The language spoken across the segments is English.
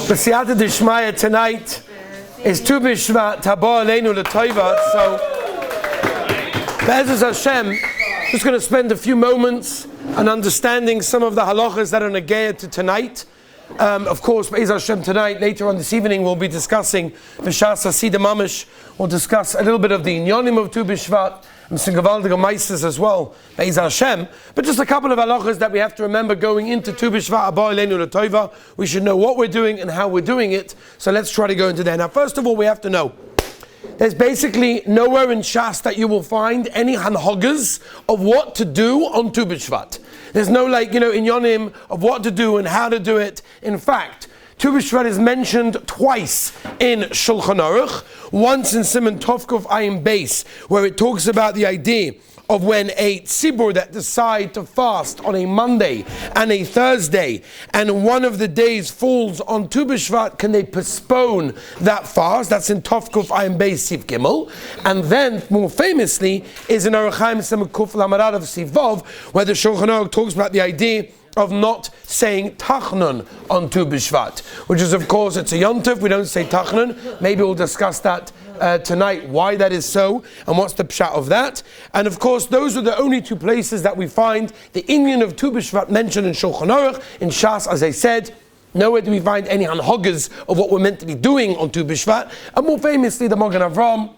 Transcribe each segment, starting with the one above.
B'siyata d'shmaya, tonight is Tu Bishvat, Haba Aleinu L'Toiva. So, Be'ezus Hashem, just going to spend a few moments on understanding some of the halachas that are negaya to tonight. Of course, Be'ezus Hashem, tonight, later on this evening, we'll be discussing V'shas Hasidah Mamish. We'll discuss a little bit of the inyonim of Tu Bishvat, and some gewaldige meises as well, Be'ezus Hashem. But just a couple of halachas that we have to remember going into Tu Bishvat, Haba Aleinu L'Toiva. We should know what we're doing and how we're doing it. So let's try to go into there. Now, first of all, we have to know, there's basically nowhere in Shas that you will find any hanhagas of what to do on Tu Bishvat. There's no inyonim of what to do and how to do it. In fact, Tu Bishvat is mentioned twice in Shulchan Aruch, once in Siman Tovkuf Ayin Beis, where it talks about the idea of when a tzibur that decide to fast on a Monday and a Thursday, and one of the days falls on Tu Bishvat, can they postpone that fast? That's in Tovkuf Ayin Beis Siv Gimel. And then, more famously, is in Aruch Chaim Siman Kuf Lamarad of Siv Vav, where the Shulchan Aruch talks about the idea of not saying Tachnun on Tu Bishvat, which is, of course, it's a Yontif. We don't say Tachnun. Maybe we'll discuss that tonight, why that is so, and what's the pshat of that. And of course, those are the only two places that we find the inyan of Tu Bishvat mentioned in Shulchan Aruch. In Shas, as I said, nowhere do we find any hanhagas of what we're meant to be doing on Tu Bishvat. And more famously, the Magen Avram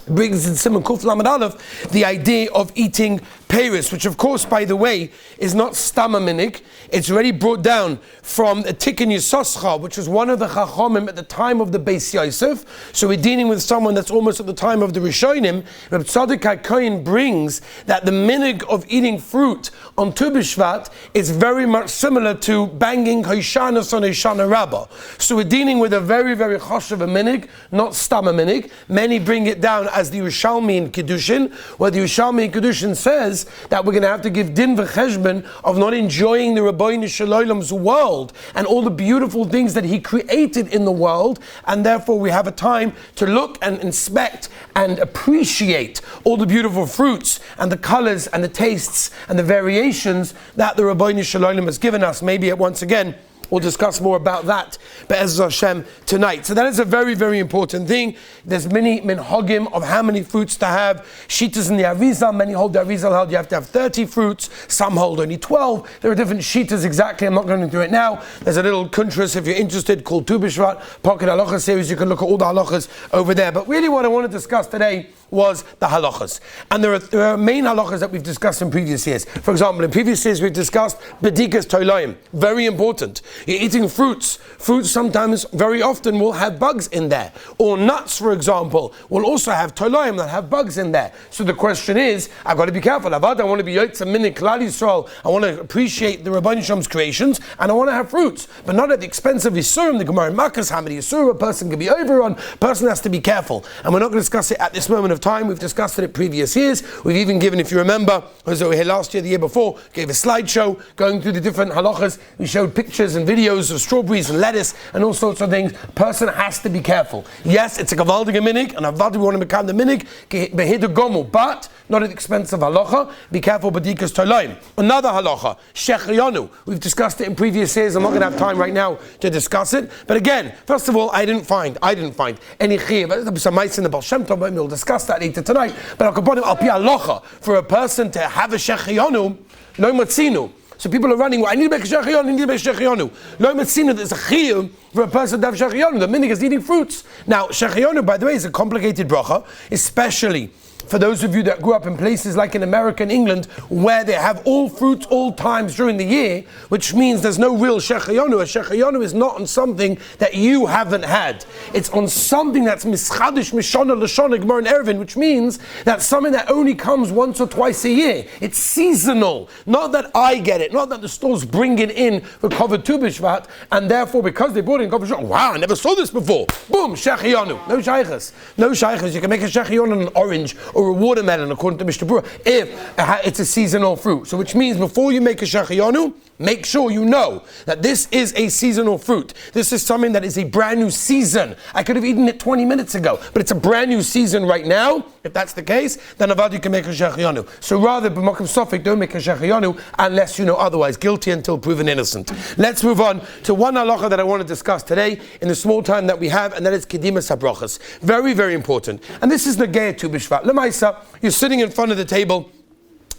brings in Siman Kuf Lamed Aleph the idea of eating Paris, which of course, by the way, is not Stama Minik. It's already brought down from a Tikkun Yisoscha, which was one of the Chachomim at the time of the Beis Yosef. So we're dealing with someone that's almost at the time of the Rishonim. Reb Tzadok HaKohen brings that the minig of eating fruit on Tu Bishvat is very much similar to banging Hoshana on Hoshana Rabbah. So we're dealing with a very, very choshev minig, not Stama Minig. Many bring it down as the Yerushalmi in Kiddushin, where the Yerushalmi in Kiddushin says that we're going to have to give din v'cheshbon of not enjoying the Rabbeinu Shalom's world and all the beautiful things that he created in the world, and therefore we have a time to look and inspect and appreciate all the beautiful fruits and the colors and the tastes and the variations that the Rabbeinu Shalom has given us. Maybe once again we'll discuss more about that, Be'ezus Hashem, tonight. So that is a very, very important thing. There's many minhagim of how many fruits to have. Shitas in the Arizal, many hold the Arizal held you have to have 30 fruits. Some hold only 12. There are different shitas exactly. I'm not going to do it now. There's a little kuntras, if you're interested, called Tu Bishvat, Pocket Halacha series. You can look at all the halachas over there. But really what I want to discuss today was the halachas. And there are main halachas that we've discussed in previous years. For example, in previous years we've discussed bedikas toilayim. Very important. You're eating fruits. Fruits sometimes, very often, will have bugs in there. Or nuts, for example, will also have toilayim that have bugs in there. So the question is, I've got to be careful. I want to be yotza minik klal Yisrael. I want to appreciate the Rabbeinu Shalom's creations, and I want to have fruits, but not at the expense of Yisurim. The Gemara in Makkos, how many Yisurim a person can be over on. A person has to be careful. And we're not going to discuss it at this moment of time. We've discussed it in previous years. We've even given, if you remember, I was over here last year, the year before, gave a slideshow going through the different halachas. We showed pictures and videos of strawberries and lettuce and all sorts of things. Person has to be careful. Yes, it's a gewaldige minig, and avad we want to become the minig, behidu gomu, but not at the expense of halacha. Be careful, badikas tolayim. Another halacha, shechayonu. We've discussed it in previous years. I'm not going to have time right now to discuss it. But again, first of all, I didn't find any chiyuv. There's some mice in the Baal Shem Tov, we'll discuss that later tonight. But I'll put al pi halacha for a person to have a shechayonu, lo matzinu. So people are running, I need to make a shechayonu. Lo matzinu, there's a chiyuv for a person to have shechayonu. The minig is eating fruits. Now, shechayonu, by the way, is a complicated bracha, especially for those of you that grew up in places like in America and England, where they have all fruits all times during the year, which means there's no real shechayonu. A shechayonu is not on something that you haven't had. It's on something that's mischadish, mishana, lashana, gemar, and ervin, which means that's something that only comes once or twice a year. It's seasonal. Not that I get it, not that the stores bring it in for covered Tu Bishvat, and therefore because they brought it in covered Bishvat, wow, I never saw this before. Boom, shechayonu. No shaychas. No shaychas. You can make a shechayonu on an orange or a watermelon, according to Mishnah Berurah, if it's a seasonal fruit. So which means before you make a shechayonu, make sure you know that this is a seasonal fruit. This is something that is a brand new season. I could have eaten it 20 minutes ago, but it's a brand new season right now. If that's the case, then avad you can make a shechianu. So rather, b'makom sofik, don't make a shechianu unless you know otherwise. Guilty until proven innocent. Let's move on to one halacha that I want to discuss today in the small time that we have, and that is kedimas habrachas. Very, very important. And this is the Negei Tu Bishvat. Lemaisa, you're sitting in front of the table.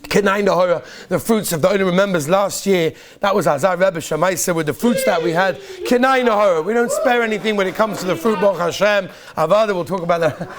The fruits, if the owner remembers last year, that was Azar Rebbe Shemaisa with the fruits that we had. Kenai Nahora. We don't spare anything when it comes to the fruit. Baruch Hashem. Avada, we'll talk about that.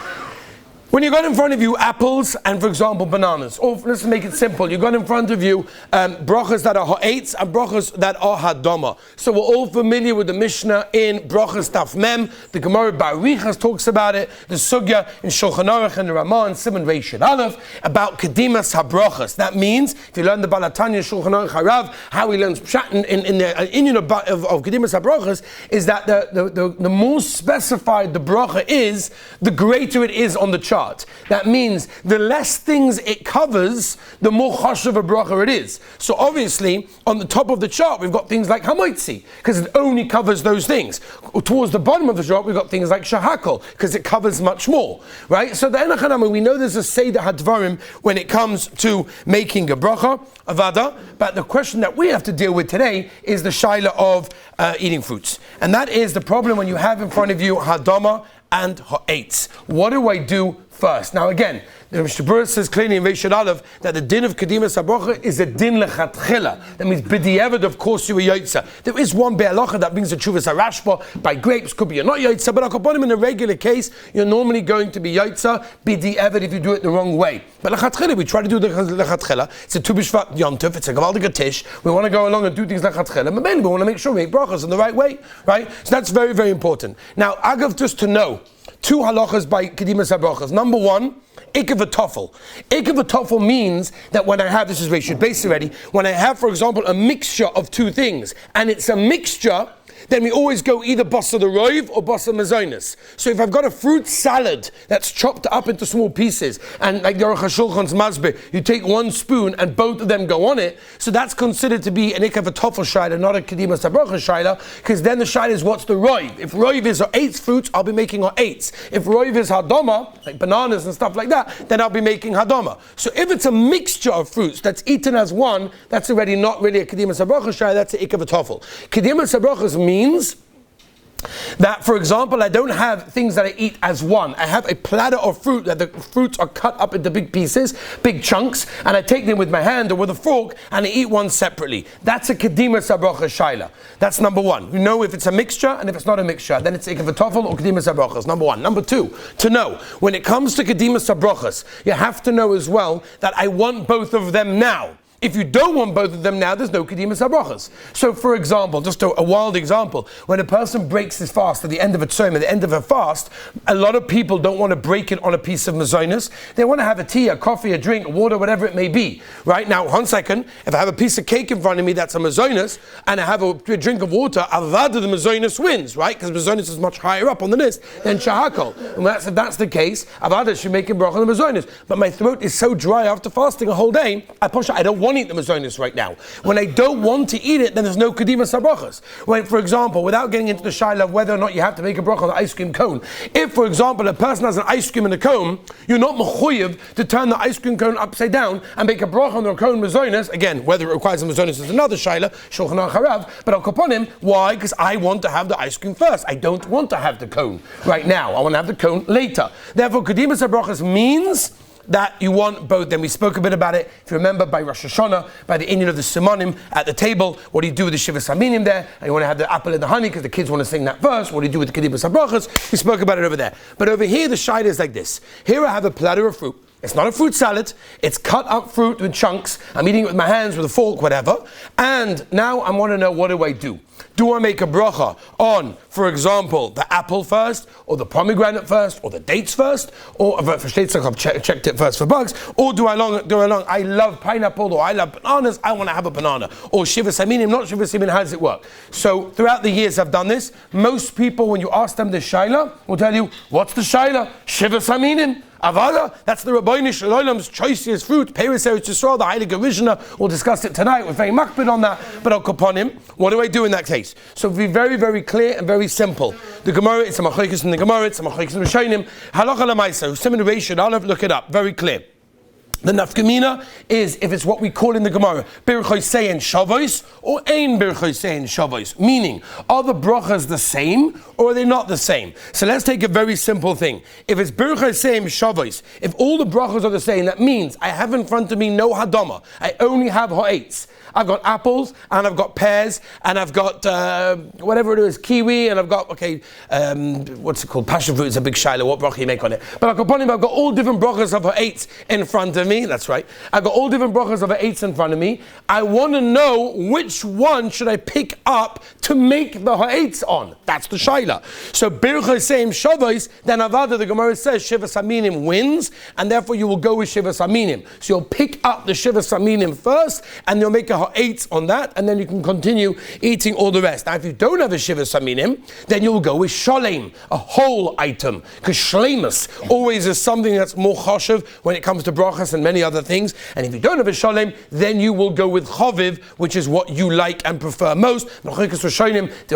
When you got in front of you apples and, for example, bananas, or let's make it simple, you got in front of you brachas that are ha'etz and brachas that are hadama. So we're all familiar with the Mishnah in brachas Taf Mem. The Gemara Barichas talks about it. The Sugya in Shulchan Aruch and the Ramah and Simon Reishid Aleph about kedimas habrachas. That means, if you learn the Balatanya Shulchan Aruch Harav, how he learns pshat in the inyan of kedimas habrachas is that the more specified the bracha is, the greater it is on the chart. That means the less things it covers, the more chashuv a bracha it is. So obviously, on the top of the chart, we've got things like hamoitzi, because it only covers those things. Towards the bottom of the chart, we've got things like shahakol, because it covers much more. Right? So the enachanama, we know there's a seder hadvarim when it comes to making a bracha, avada, but the question that we have to deal with today is the shaila of eating fruits. And that is the problem when you have in front of you hadama and ha'etz. What do I do first? Now again, the Mishnah Berurah says clearly in Reishid Aleph that the din of kedimas habracha is a din lechatchila. That means b'di'evad, of course you are yotza. There is one be'alacha that brings the tshuvas harashba by grapes. Could be you're not yotza, but akaponim in a regular case you're normally going to be yotza b'di'evad if you do it the wrong way. But lechatchila, we try to do the lechatchila. It's a Tu Bishvat Yom Tov. It's a gavaldik tish. We want to go along and do things lechatchila, but mainly we want to make sure we make brachas in the right way, right? So that's very, very important. Now, agav, just to know, two halachas by kedimas habrachas. Number one, ikav v'tofel. Ikav v'tofel means that when I have, this is Reishid base already, when I have, for example, a mixture of two things, and it's a mixture, then we always go either basa the roiv or basa mazonis. So if I've got a fruit salad that's chopped up into small pieces, and like the Aruch HaShulchan's masbeh, you take one spoon and both of them go on it, so that's considered to be an ikav v'tofel shaila, not a kedimas habracha shaila, because then the shaila is what's the roiv. If roiv is eight fruits, I'll be making eights. If roiv is hadama, like bananas and stuff like that, then I'll be making hadama. So if it's a mixture of fruits that's eaten as one, that's already not really a kedimas habracha shaila, that's an ikav v'tofel. Kedimas habrachas means that, for example, I don't have things that I eat as one. I have a platter of fruit that the fruits are cut up into big pieces, big chunks, and I take them with my hand or with a fork and I eat one separately. That's a kedimas habracha shaila. That's number one. You know if it's a mixture, and if it's not a mixture, then it's ikav v'tofel or kedimas habrachas. Number one. Number two, to know when it comes to kedimas habrachas, you have to know as well that I want both of them now. If you don't want both of them now, there's no kedimas habrachas. So, for example, just a wild example, when a person breaks his fast at the end of a tzom, at the end of a fast, a lot of people don't want to break it on a piece of mazonos. They want to have a tea, a coffee, a drink, a water, whatever it may be. Right now, 1 second, if I have a piece of cake in front of me that's a mazonos, and I have a drink of water, avada the mazonos wins, right? Because mazonos is much higher up on the list than shahakol. And if that's the case, avada should make a bracha on the mazonos. But my throat is so dry after fasting a whole day, I don't want to eat the mazonos right now. When I don't want to eat it, then there's no kedimas habrachas. When, for example, without getting into the shaila of whether or not you have to make a bracha on the ice cream cone, if, for example, a person has an ice cream in a cone, you're not mechuyev to turn the ice cream cone upside down and make a bracha on the cone mazonos. Again, whether it requires a mazonos is another shaila, shulchan aruch harav, but I'll upon him. Why? Because I want to have the ice cream first. I don't want to have the cone right now. I want to have the cone later. Therefore, kedimas habrachas means that you want both. Then we spoke a bit about it, if you remember, by Rosh Hashanah, by the inyan of the Simonim at the table. What do you do with the Shivas Haminim there? And you want to have the apple and the honey because the kids want to sing that first. What do you do with the kedimas habrachas? We spoke about it over there. But over here, the shaila is like this. Here I have a platter of fruit. It's not a fruit salad. It's cut up fruit with chunks. I'm eating it with my hands, with a fork, whatever. And now I want to know, what do I do? Do I make a bracha on, for example, the apple first, or the pomegranate first, or the dates first, or for dates I've checked it first for bugs, or do I go along, I love pineapple, or I love bananas, I want to have a banana, or shivas haminim, not shivas haminim, how does it work? So throughout the years I've done this. Most people, when you ask them the shaila, will tell you, what's the shaila? Shivas haminim. Avada, that's the Rabbeinu Shalom's choicest fruit. Peres Eretz Yisrael, the Heilige Rishna. We'll discuss it tonight. We're very makbid on that, but I'll upon him. What do I do in that case? So be very, very clear and very simple. The Gemara, it's a machlokes in the Gemara, it's a machlokes in Rishonim. Halacha l'maisa, Siman Reish Yud Aleph, look it up. Very clear. The nafkamina is if it's what we call in the Gemara, birchos sein shavos or ein birchos sein shavos. Meaning, are the brachas the same or are they not the same? So let's take a very simple thing. If it's birchos sein shavos, if all the brachas are the same, that means I have in front of me no hadama. I only have ha'etz. I've got apples, and I've got pears, and I've got whatever it is, kiwi, and I've got, what's it called? Passion fruit is a big shiloh. What bracha you make on it? But I've got all different brachas of ha'etz in front of me. That's right. I've got all different brachas of ha'etz in front of me. I want to know which one should I pick up to make the ha'etz on. That's the shiloh. So birchos seim shavos, then avada, the Gemara says shivas aminim wins, and therefore you will go with shivas aminim. So you'll pick up the shivas aminim first, and you'll make a ha'etz on that, and then you can continue eating all the rest. Now, if you don't have a shivas aminim, then you'll go with shalem, a whole item, because shlemus always is something that's more choshev when it comes to brachas and many other things. And if you don't have a shalem, then you will go with chaviv, which is what you like and prefer most. Do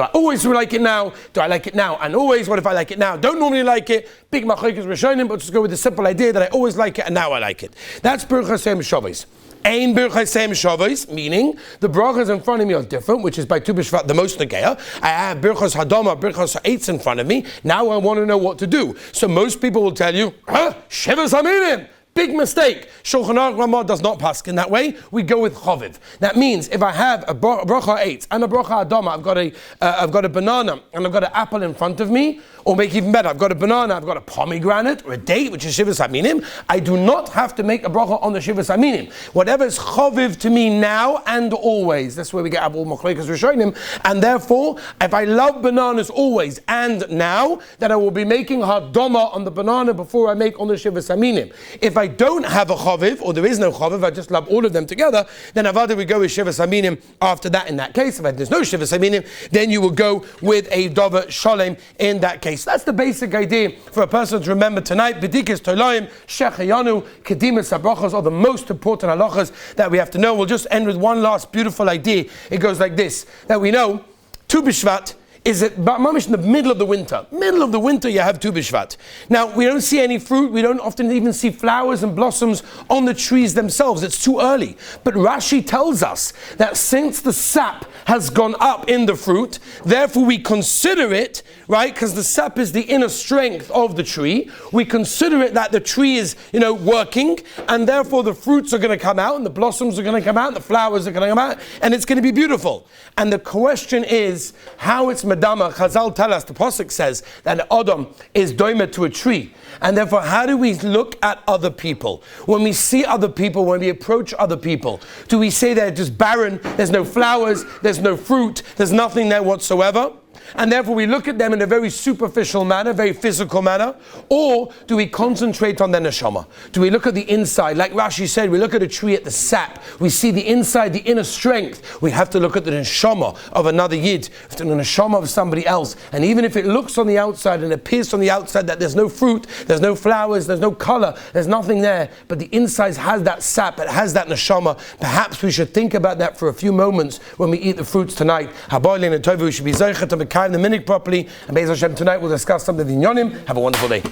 I always like it now? Do I like it now and always? What if I like it now? Don't normally like it. Big machlokes rishonim, but just go with the simple idea that I always like it and now I like it. That's birchos seim shavos. Ein birchos seim shavos, meaning the brachas in front of me are different, which is by Tu Bishvat the most negeya. I have birchos hadama, birchos ha'etz in front of me. Now I want to know what to do. So most people will tell you, shivas aminim. Big mistake. Shulchan Aruch Ramah does not pass in that way. We go with chaviv. That means if I have a bracha eitz and a bracha adama, I've got a banana and I've got an apple in front of me, or make even better, I've got a banana, I've got a pomegranate or a date, which is shivas aminim. I do not have to make a bracha on the shivas aminim. Whatever is chaviv to me now and always. That's where we get all machlokes rishonim. And therefore, if I love bananas always and now, then I will be making hadama on the banana before I make on the shivas aminim. If I don't have a chaviv, or there is no chaviv, I just love all of them together, then avada we go with shivas aminim after that in that case. If there's no shivas aminim, then you will go with a dover shalem in that case. That's the basic idea for a person to remember tonight. B'dikas tolayim, shechayanu, kedimas habrachos are the most important halachas that we have to know. We'll just end with one last beautiful idea. It goes like this, that we know, Tu Bishvat is it mamish in the middle of the winter. Middle of the winter you have Tu Bishvat. Now we don't see any fruit, we don't often even see flowers and blossoms on the trees themselves. It's too early. But Rashi tells us that since the sap has gone up in the fruit, therefore we consider it, right, because the sap is the inner strength of the tree, we consider it that the tree is, working, and therefore the fruits are going to come out, and the blossoms are going to come out, and the flowers are going to come out, and it's going to be beautiful. And the question is, how it's Madama. Chazal tell us, the Pasuk says that an Adam is doimet to a tree. And therefore, how do we look at other people? When we see other people, when we approach other people, do we say they're just barren, there's no flowers, there's no fruit, there's nothing there whatsoever? And therefore we look at them in a very superficial manner, very physical manner, or do we concentrate on their neshama? Do we look at the inside? Like Rashi said, we look at a tree at the sap, we see the inside, the inner strength. We have to look at the neshama of another yid, the neshama of somebody else. And even if it looks on the outside and appears on the outside that there's no fruit, there's no flowers, there's no color, there's nothing there, but the inside has that sap, it has that neshama, perhaps we should think about that for a few moments when we eat the fruits tonight. We should be zeicher to the minig properly, and Be'ez Hashem tonight we'll discuss some of the inyonim. Have a wonderful day.